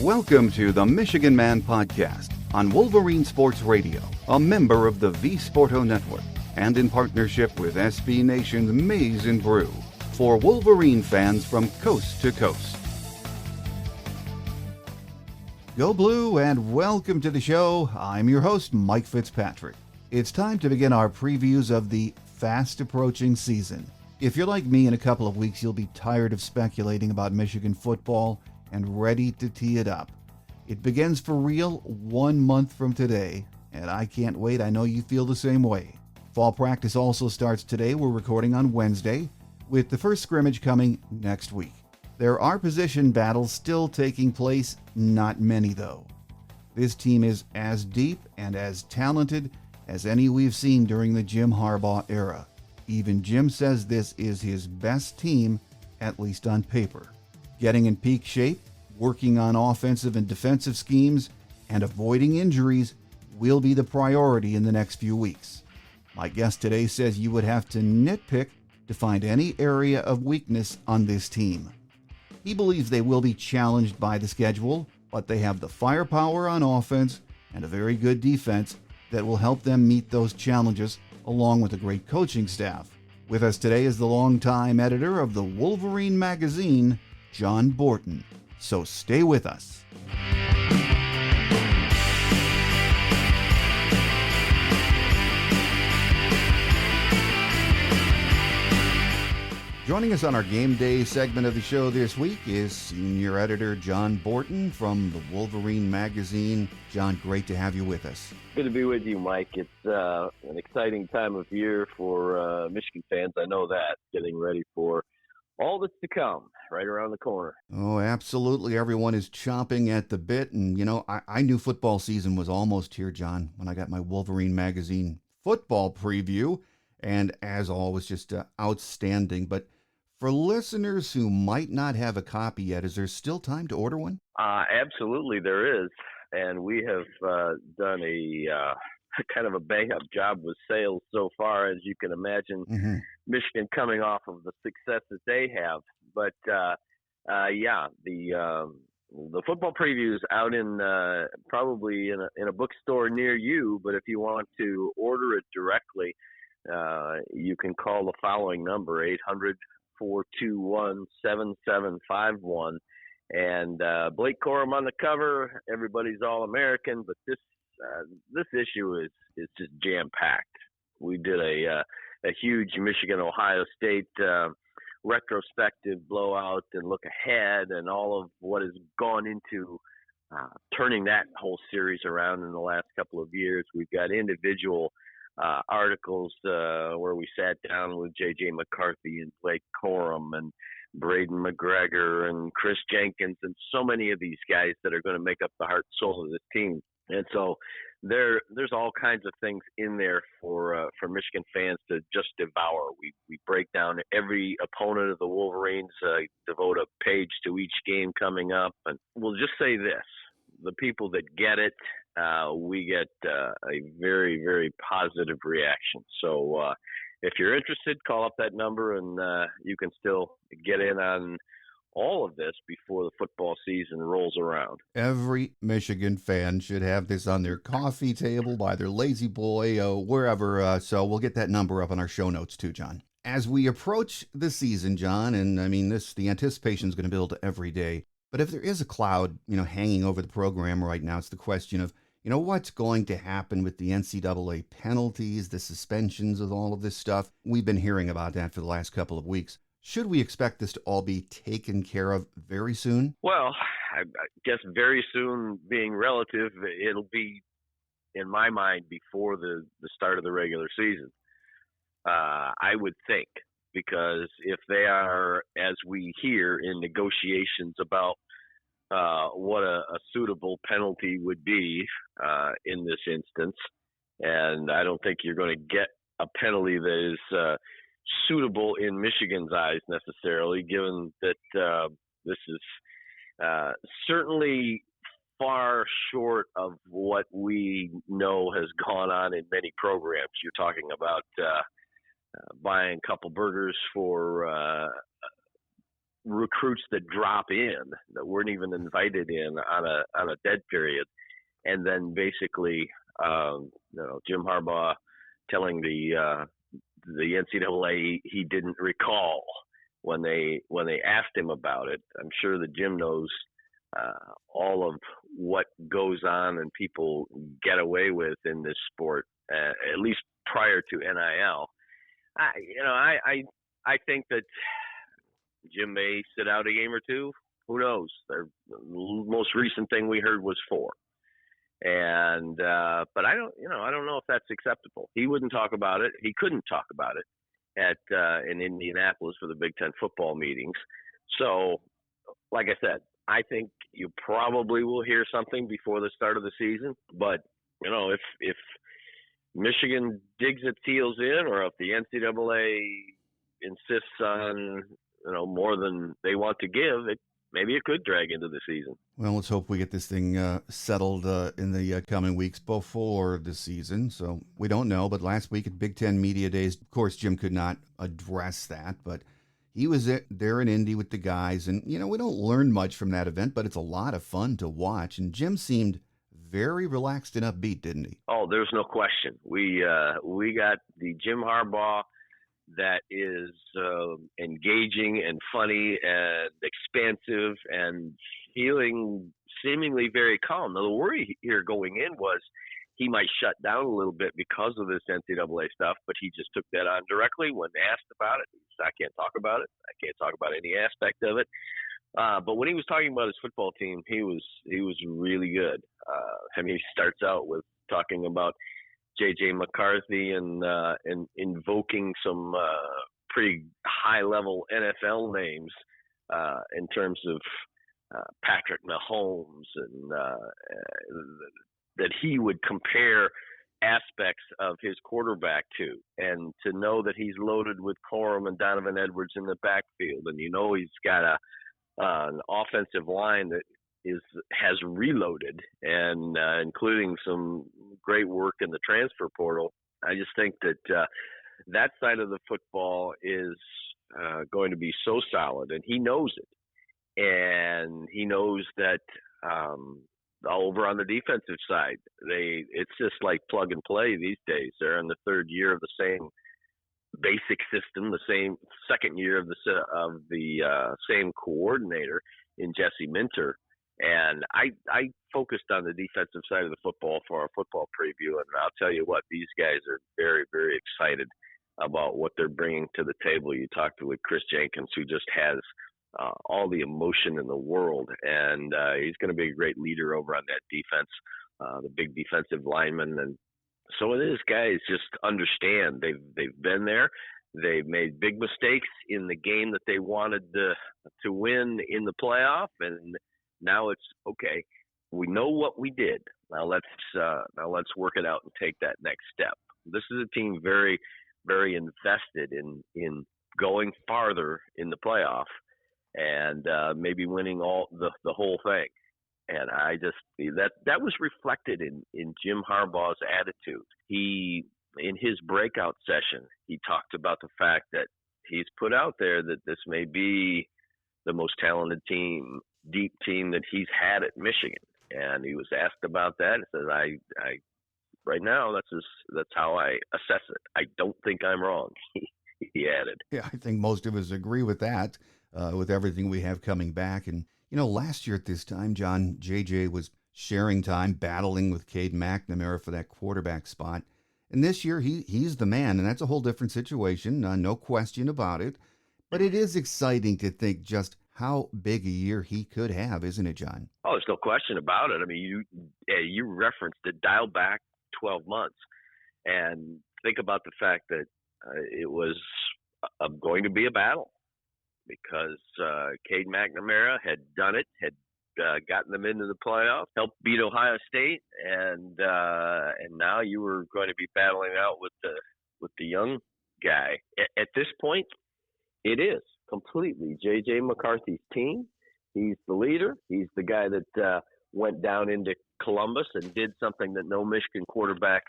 Welcome to the Michigan Man Podcast on Wolverine Sports Radio, a member of the V Sporto Network, and in partnership with SB Nation's Maize and Brew, for Wolverine fans from coast to coast. Go Blue and welcome to the show. I'm your host, Mike Fitzpatrick. It's time to begin our previews of the fast approaching season. If you're like me, in a couple of weeks, you'll be tired of speculating about Michigan football and ready to tee it up. It begins for real 1 month from today, and I can't wait. I know you feel the same way. Fall practice also starts today. We're recording on Wednesday, with the first scrimmage coming next week. There are position battles still taking place, not many though. This team is as deep and as talented as any we've seen during the Jim Harbaugh era. Even Jim says this is his best team, at least on paper. Getting in peak shape, working on offensive and defensive schemes, and avoiding injuries will be the priority in the next few weeks. My guest today says you would have to nitpick to find any area of weakness on this team. He believes they will be challenged by the schedule, but they have the firepower on offense and a very good defense that will help them meet those challenges, along with a great coaching staff. With us today is the longtime editor of the Wolverine Magazine, John Borton. So stay with us. Joining us on our game day segment of the show this week is Senior Editor John Borton from the Wolverine Magazine. John, great to have you with us. Good to be with you, Mike. It's an exciting time of year for Michigan fans. I know that, getting ready for all that's to come right around the corner. Oh, absolutely. Everyone is chomping at the bit. And, you know, I knew football season was almost here, John, when I got my Wolverine Magazine football preview. And as always, just outstanding. But for listeners who might not have a copy yet, is there still time to order one? Absolutely, there is. And we have done a kind of a bang-up job with sales so far, as you can imagine. Mm-hmm. Michigan coming off of the success that they have. But, the football preview is out in probably in a bookstore near you. But if you want to order it directly, you can call the following number, 800-421-7751. And Blake Corum on the cover. Everybody's All-American, but this issue is just jam-packed. We did a huge Michigan-Ohio State retrospective blowout and look ahead, and all of what has gone into turning that whole series around in the last couple of years. We've got individual articles where we sat down with J.J. McCarthy and Blake Corum and Braden McGregor and Chris Jenkins and so many of these guys that are going to make up the heart and soul of this team. And so there's all kinds of things in there for Michigan fans to just devour. We break down every opponent of the Wolverines, devote a page to each game coming up. And we'll just say this, the people that get it, we get a very, very positive reaction. So if you're interested, call up that number and you can still get in on all of this before the football season rolls around. Every Michigan fan should have this on their coffee table, by their lazy boy, wherever. So we'll get that number up on our show notes too, John. As we approach the season, John, and I mean, the anticipation is going to build every day. But if there is a cloud, hanging over the program right now, it's the question of, what's going to happen with the NCAA penalties, the suspensions of all of this stuff. We've been hearing about that for the last couple of weeks. Should we expect this to all be taken care of very soon? Well, I guess very soon being relative, it'll be, in my mind, before the start of the regular season. I would think, because if they are, as we hear, in negotiations about what a suitable penalty would be in this instance, and I don't think you're going to get a penalty that is suitable in Michigan's eyes necessarily, given that this is certainly far short of what we know has gone on in many programs. You're talking about buying a couple burgers for recruits that drop in that weren't even invited in on a dead period, and then basically Jim Harbaugh telling the NCAA he didn't recall when they asked him about it. I'm sure that Jim knows all of what goes on and people get away with in this sport, at least prior to NIL. I think that Jim may sit out a game or two. Who knows? The most recent thing we heard was 4. And but I don't know if that's acceptable. He wouldn't talk about it. He couldn't talk about it in Indianapolis for the Big Ten football meetings. So, like I said, I think you probably will hear something before the start of the season. But if Michigan digs its heels in, or if the NCAA insists on more than they want to give, maybe it could drag into the season. Well, let's hope we get this thing settled in the coming weeks before the season. So we don't know, but last week at Big Ten Media Days, of course, Jim could not address that, but he was there in Indy with the guys. And, we don't learn much from that event, but it's a lot of fun to watch. And Jim seemed very relaxed and upbeat, didn't he? Oh, there's no question. We got the Jim Harbaugh that is engaging and funny and expansive and feeling seemingly very calm. Now, the worry here going in was he might shut down a little bit because of this NCAA stuff, but he just took that on directly when asked about it. He said, I can't talk about it. I can't talk about any aspect of it. But when he was talking about his football team, he was really good. He starts out with talking about J.J. McCarthy and invoking some pretty high-level NFL names in terms of Patrick Mahomes, and that he would compare aspects of his quarterback to, and to know that he's loaded with Corum and Donovan Edwards in the backfield, and he's got an offensive line that has reloaded, and including some great work in the transfer portal. I just think that that side of the football is going to be so solid, and he knows it. And he knows that over on the defensive side, it's just like plug and play these days. They're in the third year of the same basic system, the same second year of the same coordinator in Jesse Minter. And I focused on the defensive side of the football for our football preview, and I'll tell you what, these guys are very, very excited about what they're bringing to the table. You talked with Chris Jenkins, who just has all the emotion in the world, and he's going to be a great leader over on that defense, the big defensive lineman. And so these guys just understand. They've been there. They've made big mistakes in the game that they wanted to win in the playoff, and now it's okay. We know what we did. Now let's work it out and take that next step. This is a team very, very invested in going farther in the playoff, and maybe winning the whole thing. And I just that was reflected in Jim Harbaugh's attitude. He, in his breakout session, he talked about the fact that he's put out there that this may be the most talented team, deep team that he's had at Michigan. And he was asked about that. He said, I right now, that's how I assess it. I don't think I'm wrong, he added. Yeah, I think most of us agree with that, with everything we have coming back. And, last year at this time, John, JJ was sharing time, battling with Cade McNamara for that quarterback spot. And this year, he's the man, and that's a whole different situation, no question about it. But it is exciting to think just how big a year he could have, isn't it, John? Oh, there's no question about it. I mean, you referenced it, dial back 12 months, and think about the fact that it was going to be a battle, because Cade McNamara had done it, had gotten them into the playoffs, helped beat Ohio State, and now you were going to be battling out with the young guy. At this point, it is completely J.J. McCarthy's team. He's the leader. He's the guy that went down into Columbus and did something that no Michigan quarterback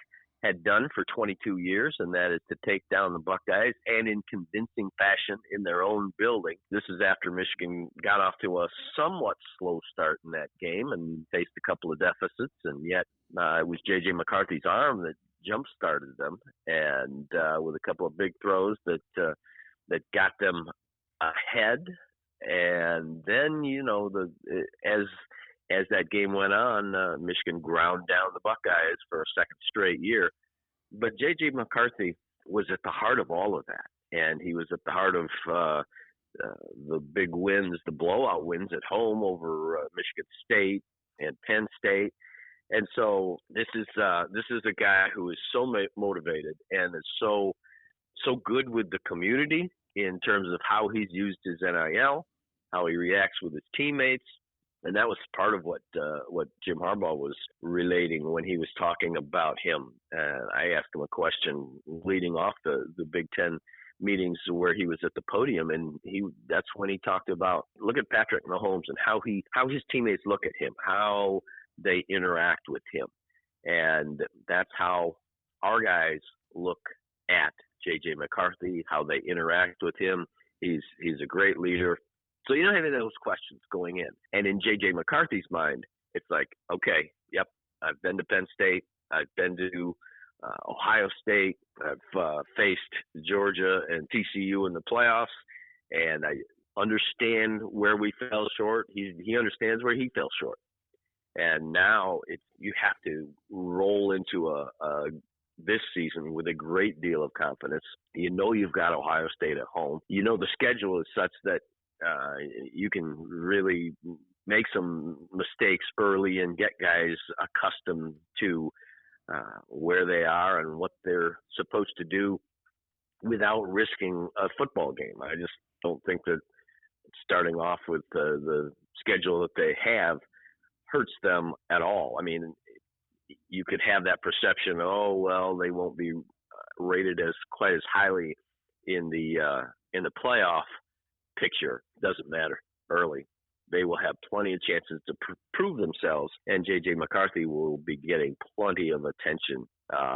had done for 22 years, and that is to take down the Buckeyes, and in convincing fashion in their own building. This is after Michigan got off to a somewhat slow start in that game and faced a couple of deficits, and yet it was J.J. McCarthy's arm that jump-started them, and with a couple of big throws that got them ahead. And then, as that game went on, Michigan ground down the Buckeyes for a second straight year. But J.J. McCarthy was at the heart of all of that. And he was at the heart of the big wins, the blowout wins at home over Michigan State and Penn State. And so this is a guy who is so motivated and is so good with the community in terms of how he's used his NIL, how he reacts with his teammates. And that was part of what Jim Harbaugh was relating when he was talking about him. I asked him a question leading off the Big Ten meetings where he was at the podium, and that's when he talked about, look at Patrick Mahomes and how his teammates look at him, how they interact with him. And that's how our guys look at J.J. McCarthy, how they interact with him. He's a great leader. So you don't have any of those questions going in. And in J.J. McCarthy's mind, it's like, okay, yep, I've been to Penn State. I've been to Ohio State. I've faced Georgia and TCU in the playoffs, and I understand where we fell short. He understands where he fell short. And now you have to roll into this season with a great deal of confidence. You know you've got Ohio State at home. You know the schedule is such that you can really make some mistakes early and get guys accustomed to where they are and what they're supposed to do without risking a football game. I just don't think that starting off with the schedule that they have hurts them at all. I mean, you could have that perception, oh, well, they won't be rated as quite as highly in the playoff picture. Doesn't matter early. They will have plenty of chances to prove themselves, and J.J. McCarthy will be getting plenty of attention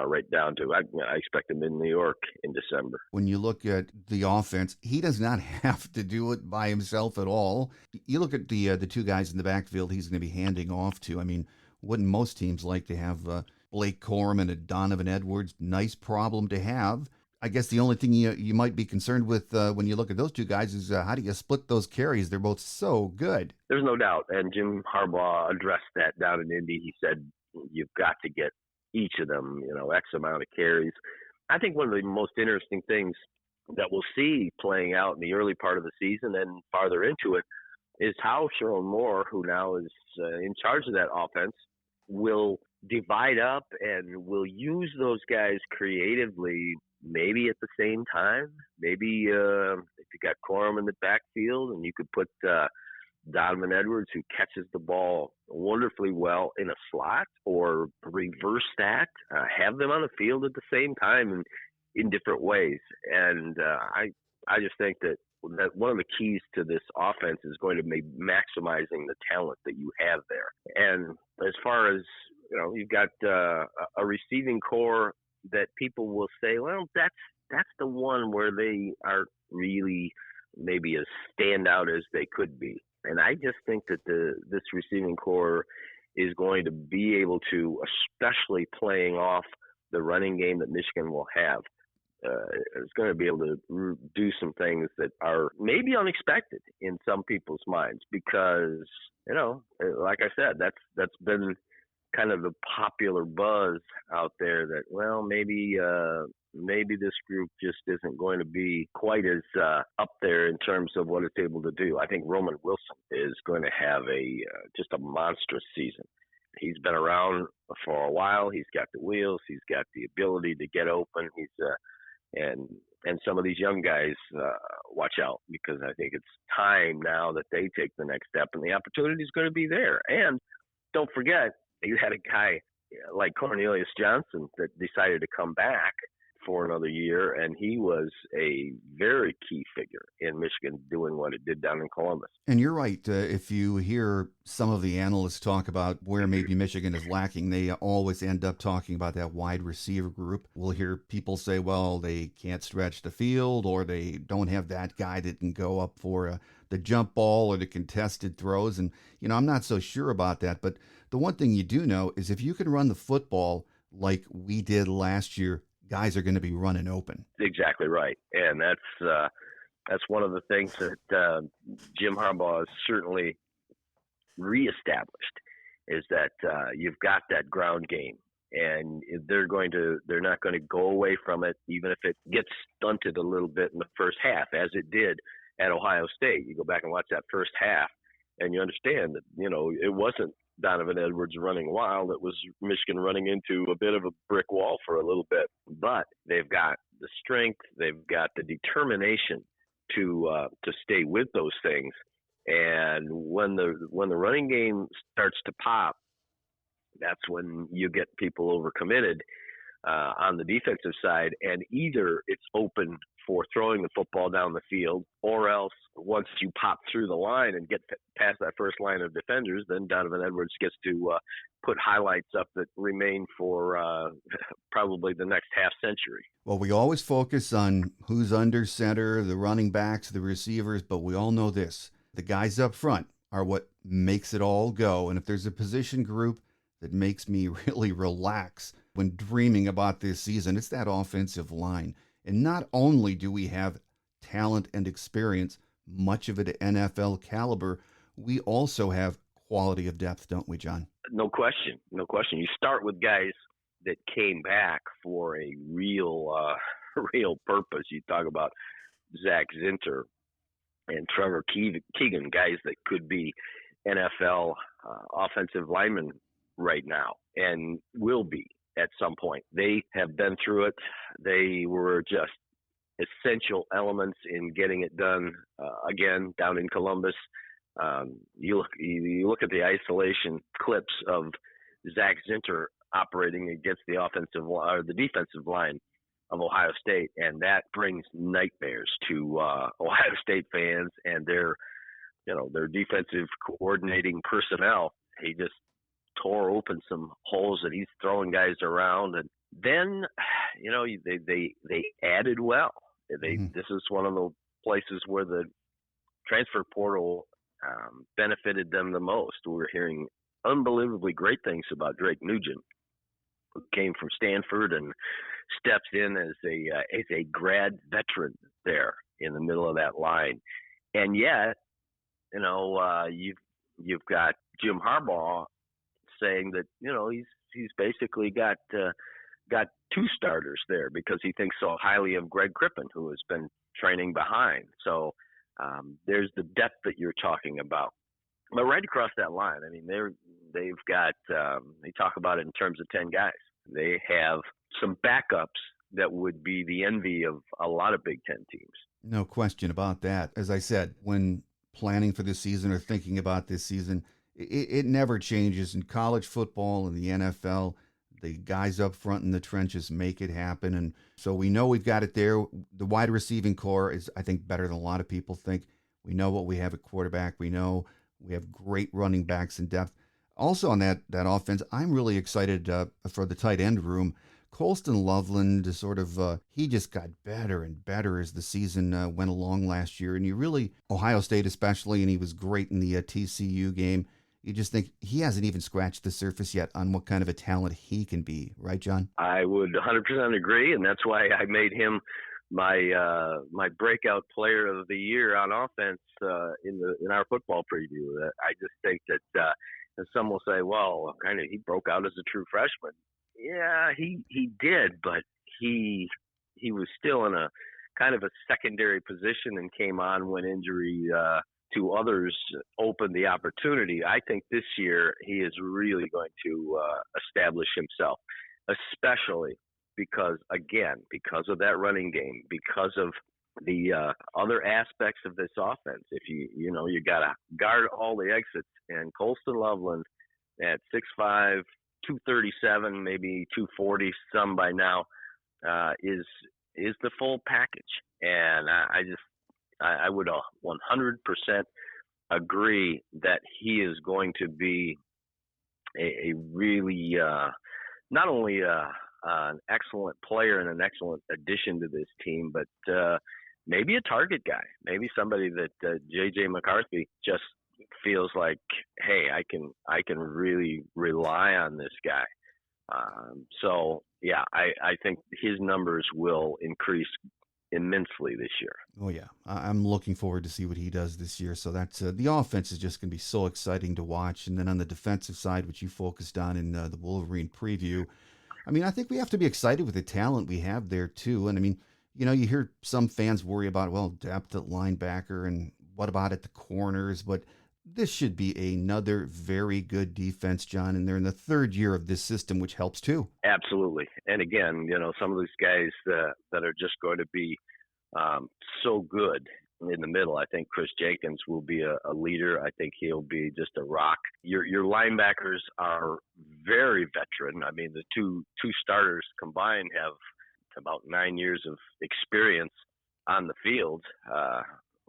right down to, I expect him in New York in December. When you look at the offense, he does not have to do it by himself at all. You look at the two guys in the backfield he's going to be handing off to. I mean, wouldn't most teams like to have Blake Corum and a Donovan Edwards? Nice problem to have. I guess the only thing you might be concerned with when you look at those two guys is how do you split those carries? They're both so good. There's no doubt. And Jim Harbaugh addressed that down in Indy. He said, you've got to get each of them, X amount of carries. I think one of the most interesting things that we'll see playing out in the early part of the season and farther into it is how Sherrone Moore, who now is in charge of that offense, will divide up and will use those guys creatively, maybe at the same time. Maybe if you got Corum in the backfield and you could put Donovan Edwards, who catches the ball wonderfully well, in a slot, or reverse that, have them on the field at the same time in different ways. And I just think that one of the keys to this offense is going to be maximizing the talent that you have there. And as far as, you've got a receiving core that people will say, well, that's the one where they aren't really maybe as standout as they could be. And I just think that this receiving core is going to be able to, especially playing off the running game that Michigan will have, is going to be able to do some things that are maybe unexpected in some people's minds because, like I said, that's been kind of the popular buzz out there that, well, maybe this group just isn't going to be quite as up there in terms of what it's able to do. I think Roman Wilson is going to have just a monstrous season. He's been around for a while. He's got the wheels. He's got the ability to get open. And some of these young guys, watch out, because I think it's time now that they take the next step, and the opportunity is going to be there. And don't forget, you had a guy like Cornelius Johnson that decided to come back for another year, and he was a very key figure in Michigan doing what it did down in Columbus. And you're right. If you hear some of the analysts talk about where maybe Michigan is lacking, they always end up talking about that wide receiver group. We'll hear people say, well, they can't stretch the field, or they don't have that guy that can go up for the jump ball or the contested throws. And, I'm not so sure about that. But the one thing you do know is if you can run the football like we did last year, guys are going to be running open. Exactly right. And that's one of the things that Jim Harbaugh has certainly reestablished, is that you've got that ground game, and they're not going to go away from it, even if it gets stunted a little bit in the first half, as it did at Ohio State. You go back and watch that first half, and you understand that it wasn't Donovan Edwards running wild. It was Michigan running into a bit of a brick wall for a little bit. But they've got the strength, they've got the determination to stay with those things. And when the running game starts to pop, that's when you get people overcommitted on the defensive side, and either it's open for throwing the football down the field, or else once you pop through the line and get past that first line of defenders, then Donovan Edwards gets to put highlights up that remain for probably the next half century. Well, we always focus on who's under center, the running backs, the receivers, but we all know this. The guys up front are what makes it all go. And if there's a position group that makes me really relax when dreaming about this season, it's that offensive line. And not only do we have talent and experience, much of it at NFL caliber, we also have quality of depth, don't we, John? No question. No question. You start with guys that came back for a real purpose. You talk about Zach Zinter and Trevor Keegan, guys that could be NFL offensive linemen right now and will be at some point. They have been through it. They were just essential elements in getting it done again down in Columbus. You look at the isolation clips of Zach Zinter operating against the defensive line of Ohio State, and that brings nightmares to Ohio State fans and their defensive coordinating personnel. He just tore open some holes and he's throwing guys around, and then they added well. This is one of the places where the transfer portal benefited them the most. We're hearing unbelievably great things about Drake Nugent, who came from Stanford and steps in as a grad veteran there in the middle of that line. And yet, you've got Jim Harbaugh saying that he's basically got two starters there because he thinks so highly of Greg Crippen, who has been training behind. So there's the depth that you're talking about. But right across that line, I mean, they've got they talk about it in terms of 10 guys. They have some backups that would be the envy of a lot of Big Ten teams. No question about that. As I said, when planning for this season or thinking about this season, it never changes. In college football and the NFL, the guys up front in the trenches make it happen. And so we know we've got it there. The wide receiving core is, I think, better than a lot of people think. We know what we have at quarterback. We know we have great running backs and depth. Also on that offense, I'm really excited for the tight end room. Colston Loveland, he just got better and better as the season went along last year. And you really, Ohio State especially, and he was great in the TCU game. You just think he hasn't even scratched the surface yet on what kind of a talent he can be. Right, John? I would 100% agree, and that's why I made him my breakout player of the year on offense in our football preview. I just think that some will say, well, kind of he broke out as a true freshman. Yeah, he did, but he was still in a kind of a secondary position and came on when injury to others opened the opportunity. I think this year he is really going to establish himself, especially because of that running game, because of the other aspects of this offense. If you got to guard all the exits, and Colston Loveland at 6'5", 237, maybe 240 some by now, is the full package, and I would 100% agree that he is going to be a really not only an excellent player and an excellent addition to this team, but maybe a target guy, maybe somebody that J.J. McCarthy just feels like, hey, I can really rely on this guy. So yeah, I think his numbers will increase immensely this year. Oh yeah, I'm looking forward to see what he does this year. So that's the offense is just going to be so exciting to watch. And then on the defensive side, which you focused on in the Wolverine preview, I mean, I think we have to be excited with the talent we have there too. And I mean, you hear some fans worry about, well, depth at linebacker and what about at the corners, but this should be another very good defense, John, and they're in the third year of this system, which helps too. Absolutely. And again, some of these guys that are just going to be so good in the middle. I think Chris Jenkins will be a leader. I think he'll be just a rock. Your linebackers are very veteran. I mean, the two starters combined have about 9 years of experience on the field.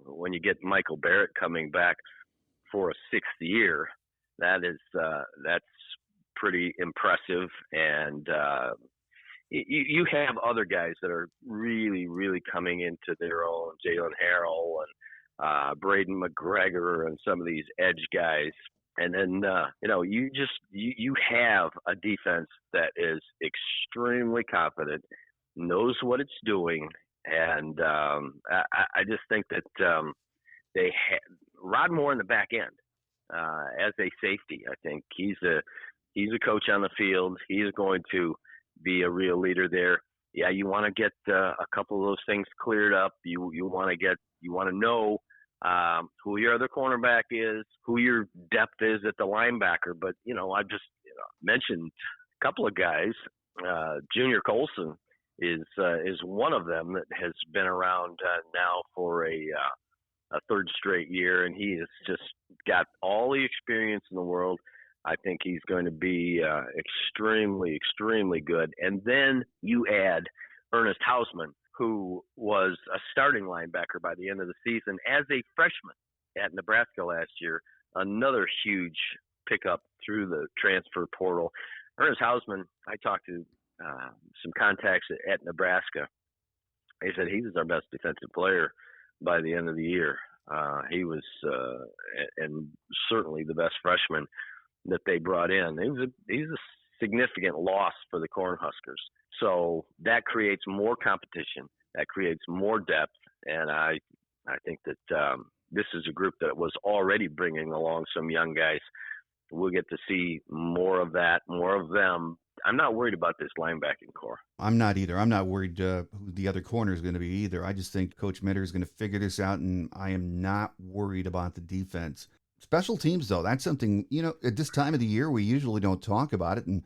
When you get Michael Barrett coming back for a sixth year, that's pretty impressive. And you have other guys that are really, really coming into their own, Jalen Harrell and Braden McGregor and some of these edge guys. And then, you have a defense that is extremely confident, knows what it's doing. And I just think that they Rod Moore in the back end as a safety. I think he's a coach on the field. He's going to be a real leader there. Yeah, you want to get a couple of those things cleared up. You want to know who your other cornerback is, who your depth is at the linebacker. But I just mentioned a couple of guys. Junior Colson is one of them that has been around now for a third straight year, and he has just got all the experience in the world. I think he's going to be extremely, extremely good. And then you add Ernest Hausman, who was a starting linebacker by the end of the season as a freshman at Nebraska last year, another huge pickup through the transfer portal. Ernest Hausman, I talked to some contacts at Nebraska. They said he was our best defensive player by the end of the year. He was, and certainly the best freshman that they brought in. He's a significant loss for the Cornhuskers. So that creates more competition. That creates more depth. And I think that this is a group that was already bringing along some young guys. We'll get to see more of that, more of them. I'm not worried about this linebacking core. I'm not either. I'm not worried who the other corner is going to be either. I just think Coach Mitter is going to figure this out, and I am not worried about the defense. Special teams, though, that's something, at this time of the year, we usually don't talk about it. And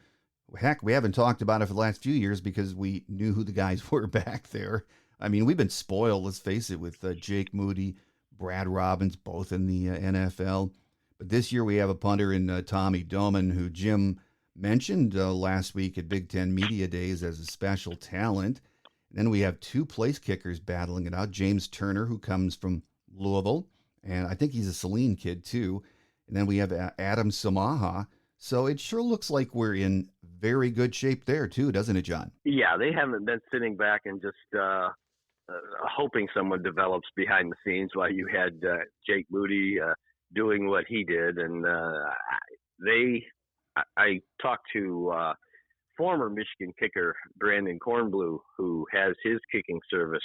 heck, we haven't talked about it for the last few years because we knew who the guys were back there. I mean, we've been spoiled, let's face it, with Jake Moody, Brad Robbins, both in the NFL. But this year we have a punter in Tommy Doman, who Jim mentioned last week at Big Ten Media Days as a special talent. And then we have two place kickers battling it out. James Turner, who comes from Louisville, and I think he's a Saline kid too. And then we have Adam Samaha. So it sure looks like we're in very good shape there too, doesn't it, John? Yeah, they haven't been sitting back and just hoping someone develops behind the scenes while you had Jake Moody doing what he did. And I talked to former Michigan kicker Brandon Kornblue, who has his kicking service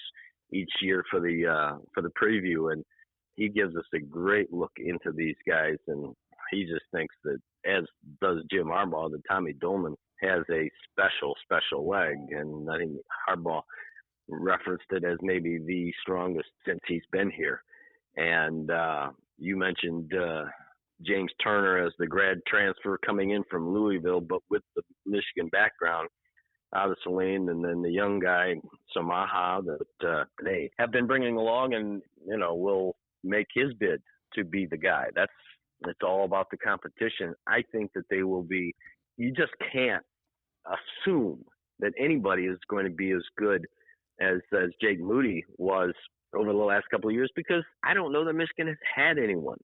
each year for the preview, and he gives us a great look into these guys, and he just thinks that, as does Jim Harbaugh, that Tommy Doman has a special leg, and I think Harbaugh referenced it as maybe the strongest since he's been here. And you mentioned James Turner as the grad transfer coming in from Louisville, but with the Michigan background out of Saline, and then the young guy, Samaha, that they have been bringing along, and, will make his bid to be the guy. It's all about the competition. I think that they will be, you just can't assume that anybody is going to be as good as Jake Moody was over the last couple of years, because I don't know that Michigan has had anyone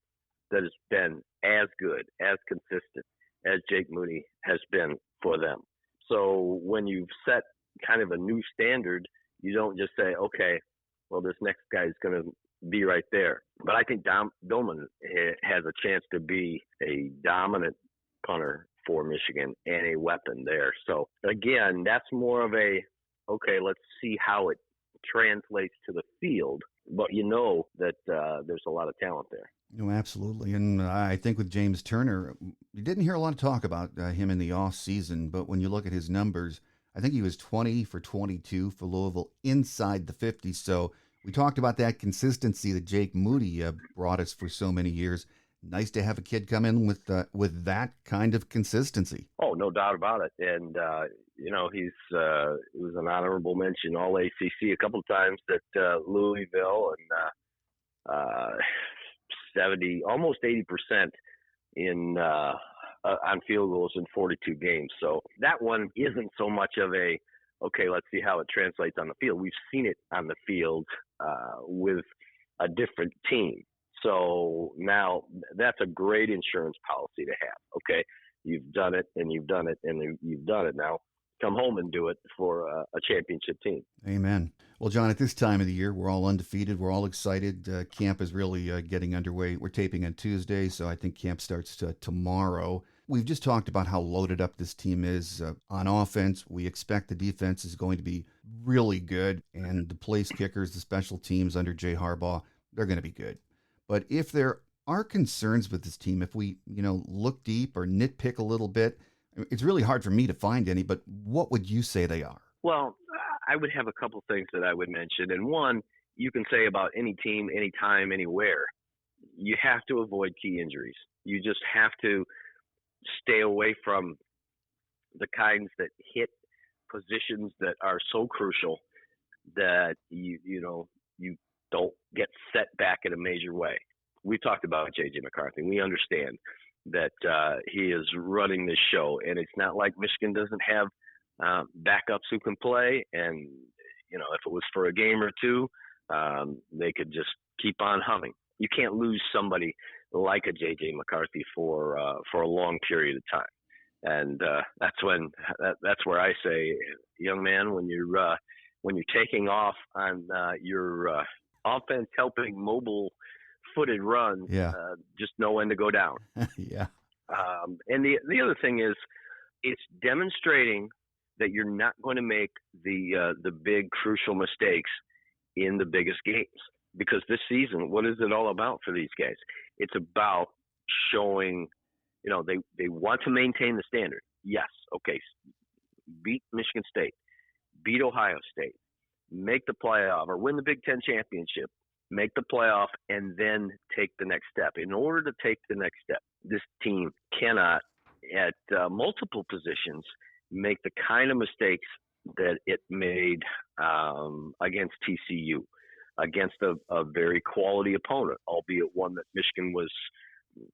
that has been as good, as consistent as Jake Moody has been for them. So when you've set kind of a new standard, you don't just say, okay, well, this next guy is going to be right there. But I think Doman has a chance to be a dominant punter for Michigan and a weapon there. So again, that's more of a, okay, let's see how it translates to the field. But you know that there's a lot of talent there. No, absolutely. And I think with James Turner, you didn't hear a lot of talk about him in the off season, but when you look at his numbers, I think he was 20 for 22 for Louisville inside the 50. So we talked about that consistency that Jake Moody brought us for so many years. Nice to have a kid come in with that kind of consistency. Oh, no doubt about it. And, he was an honorable mention all ACC a couple of times at Louisville, and 70, almost 80% in on field goals in 42 games. So that one isn't so much of a, okay, let's see how it translates on the field. We've seen it on the field with a different team. So now that's a great insurance policy to have. Okay, you've done it and you've done it and you've done it. Now come home and do it for a championship team. Amen. Well, John, at this time of the year, we're all undefeated. We're all excited. Camp is really getting underway. We're taping on Tuesday, so I think camp starts tomorrow. We've just talked about how loaded up this team is on offense. We expect the defense is going to be really good, and the place kickers, the special teams under Jay Harbaugh, they're going to be good. But if there are concerns with this team, if we, look deep or nitpick a little bit, it's really hard for me to find any, but what would you say they are? Well, I would have a couple things that I would mention. And one, you can say about any team, anytime, anywhere, you have to avoid key injuries. You just have to stay away from the kinds that hit positions that are so crucial that you don't get set back in a major way. We talked about J.J. McCarthy. We understand that he is running this show, and it's not like Michigan doesn't have backups who can play. And if it was for a game or two, they could just keep on humming. You can't lose somebody like a J.J. McCarthy for a long period of time. And that's where I say, young man, when you're taking off on your offense helping mobile-footed runs, just know when to go down. Yeah. And the other thing is, it's demonstrating that you're not going to make the big crucial mistakes in the biggest games. Because this season, what is it all about for these guys? It's about showing, they want to maintain the standard. Yes, okay, beat Michigan State, beat Ohio State, make the playoff or win the Big Ten championship, make the playoff, and then take the next step. In order to take the next step, this team cannot, at multiple positions, make the kind of mistakes that it made against TCU, against a very quality opponent, albeit one that Michigan was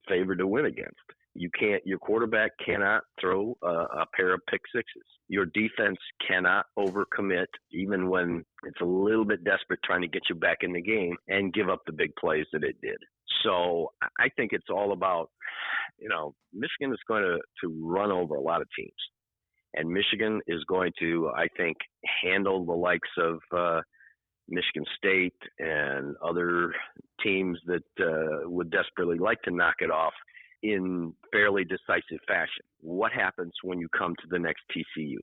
favored to win against. Your quarterback cannot throw a pair of pick sixes. Your defense cannot overcommit, even when it's a little bit desperate trying to get you back in the game and give up the big plays that it did. So I think it's all about, Michigan is going to run over a lot of teams. And Michigan is going to, I think, handle the likes of Michigan State and other teams that would desperately like to knock it off in fairly decisive fashion. What happens when you come to the next TCU?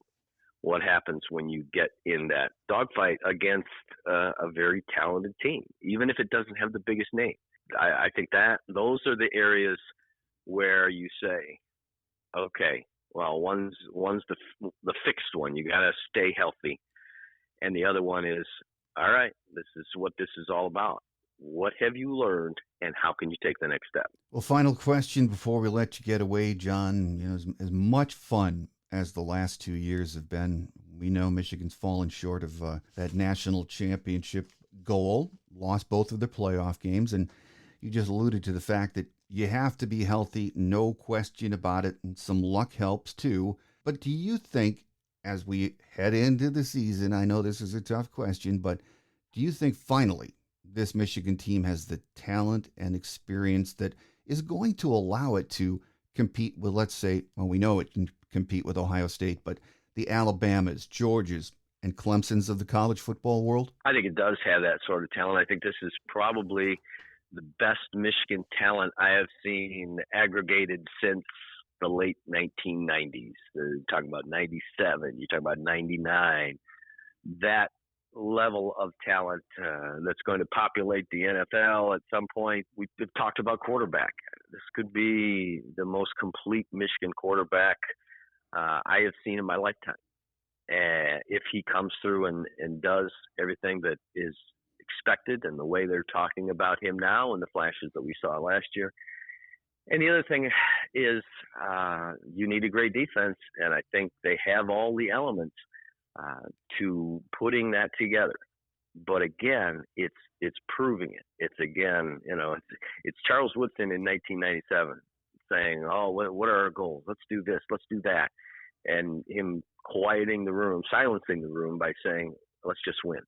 What happens when you get in that dogfight against a very talented team, even if it doesn't have the biggest name? I think that those are the areas where you say, okay, well, one's the fixed one. You got to stay healthy. And the other one is, all right, this is what this is all about. What have you learned, and how can you take the next step? Well, final question before we let you get away, John. As much fun as the last 2 years have been, we know Michigan's fallen short of that national championship goal, lost both of their playoff games, and you just alluded to the fact that you have to be healthy, no question about it, and some luck helps too. But do you think as we head into the season, I know this is a tough question, but do you think finally this Michigan team has the talent and experience that is going to allow it to compete with, let's say, well, we know it can compete with Ohio State, but the Alabamas, Georgias, and Clemsons of the college football world? I think it does have that sort of talent. I think this is probably the best Michigan talent I have seen aggregated since the late 1990s. You're talking about 97, you're talking about 99. That level of talent that's going to populate the NFL at some point. We've talked about quarterback. This could be the most complete Michigan quarterback I have seen in my lifetime. If he comes through and does everything that is expected and the way they're talking about him now and the flashes that we saw last year. And the other thing is you need a great defense, and I think they have all the elements to putting that together. But again, it's proving it. It's again, it's Charles Woodson in 1997 saying, "Oh, what are our goals? Let's do this, let's do that," and him quieting the room, silencing the room by saying, "Let's just win."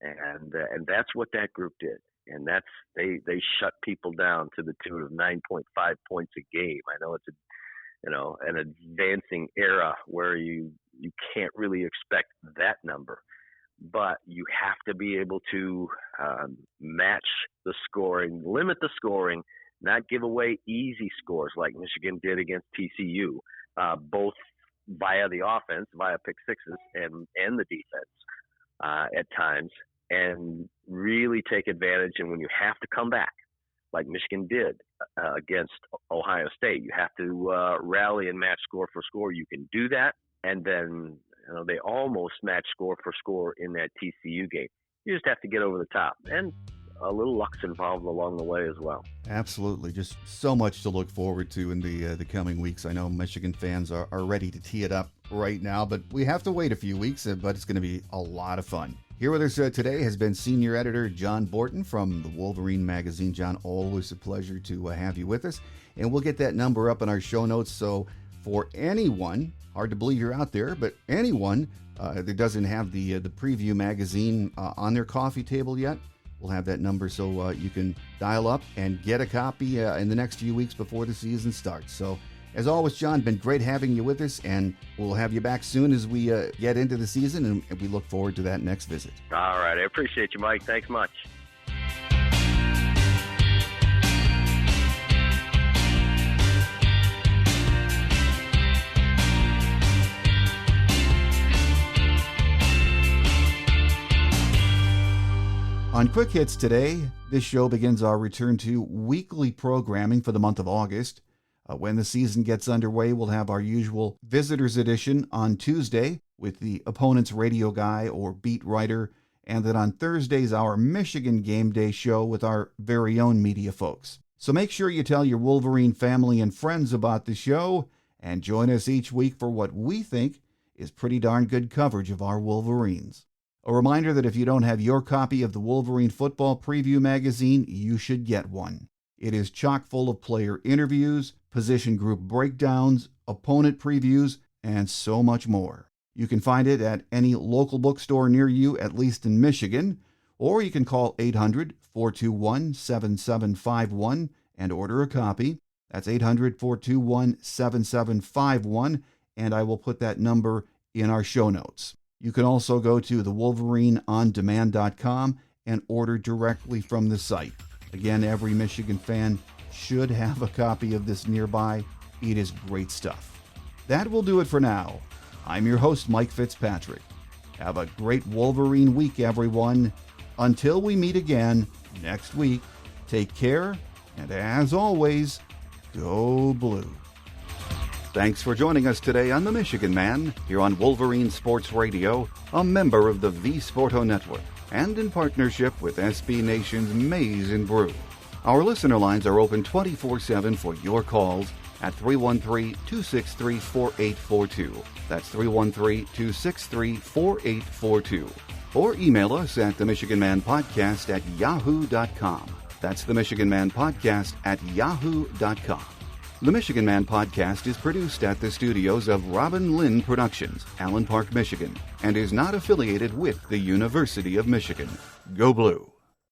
And that's what that group did. And that's they shut people down to the tune of 9.5 points a game. I know it's an advancing era where you can't really expect that number, but you have to be able to match the scoring, limit the scoring, not give away easy scores like Michigan did against TCU, both via the offense, via pick sixes, and the defense at times, and really take advantage. And when you have to come back, like Michigan did against Ohio State, you have to rally and match score for score. You can do that, and then they almost match score for score in that TCU game. You just have to get over the top, and a little luck's involved along the way as well. Absolutely. Just so much to look forward to in the coming weeks. I know Michigan fans are ready to tee it up right now, but we have to wait a few weeks, but it's going to be a lot of fun. Here with us today has been Senior Editor John Borton from the Wolverine Magazine. John, always a pleasure to have you with us. And we'll get that number up in our show notes. So for anyone, hard to believe you're out there, but anyone that doesn't have the preview magazine on their coffee table yet, we'll have that number so you can dial up and get a copy in the next few weeks before the season starts. So as always, John, been great having you with us, and we'll have you back soon as we get into the season, and we look forward to that next visit. All right. I appreciate you, Mike. Thanks much. On Quick Hits today, this show begins our return to weekly programming for the month of August. When the season gets underway, we'll have our usual Visitors Edition on Tuesday with the opponent's radio guy or beat writer, and then on Thursdays, our Michigan Game Day show with our very own media folks. So make sure you tell your Wolverine family and friends about the show, and join us each week for what we think is pretty darn good coverage of our Wolverines. A reminder that if you don't have your copy of the Wolverine Football Preview magazine, you should get one. It is chock full of player interviews, position group breakdowns, opponent previews, and so much more. You can find it at any local bookstore near you, at least in Michigan, or you can call 800-421-7751 and order a copy. That's 800-421-7751, and I will put that number in our show notes. You can also go to thewolverineondemand.com and order directly from the site. Again, every Michigan fan should have a copy of this nearby. It is great stuff. That will do it for now. I'm your host, Mike Fitzpatrick. Have a great Wolverine week, everyone. Until we meet again next week, take care, and as always, go blue. Thanks for joining us today on The Michigan Man, here on Wolverine Sports Radio, a member of the V-Sporto Network, and in partnership with SB Nation's Maize and Brew. Our listener lines are open 24/7 for your calls at 313-263-4842. That's 313-263-4842. Or email us at themichiganmanpodcast@yahoo.com. That's themichiganmanpodcast@yahoo.com. The Michigan Man podcast is produced at the studios of Robin Lynn Productions, Allen Park, Michigan, and is not affiliated with the University of Michigan. Go Blue!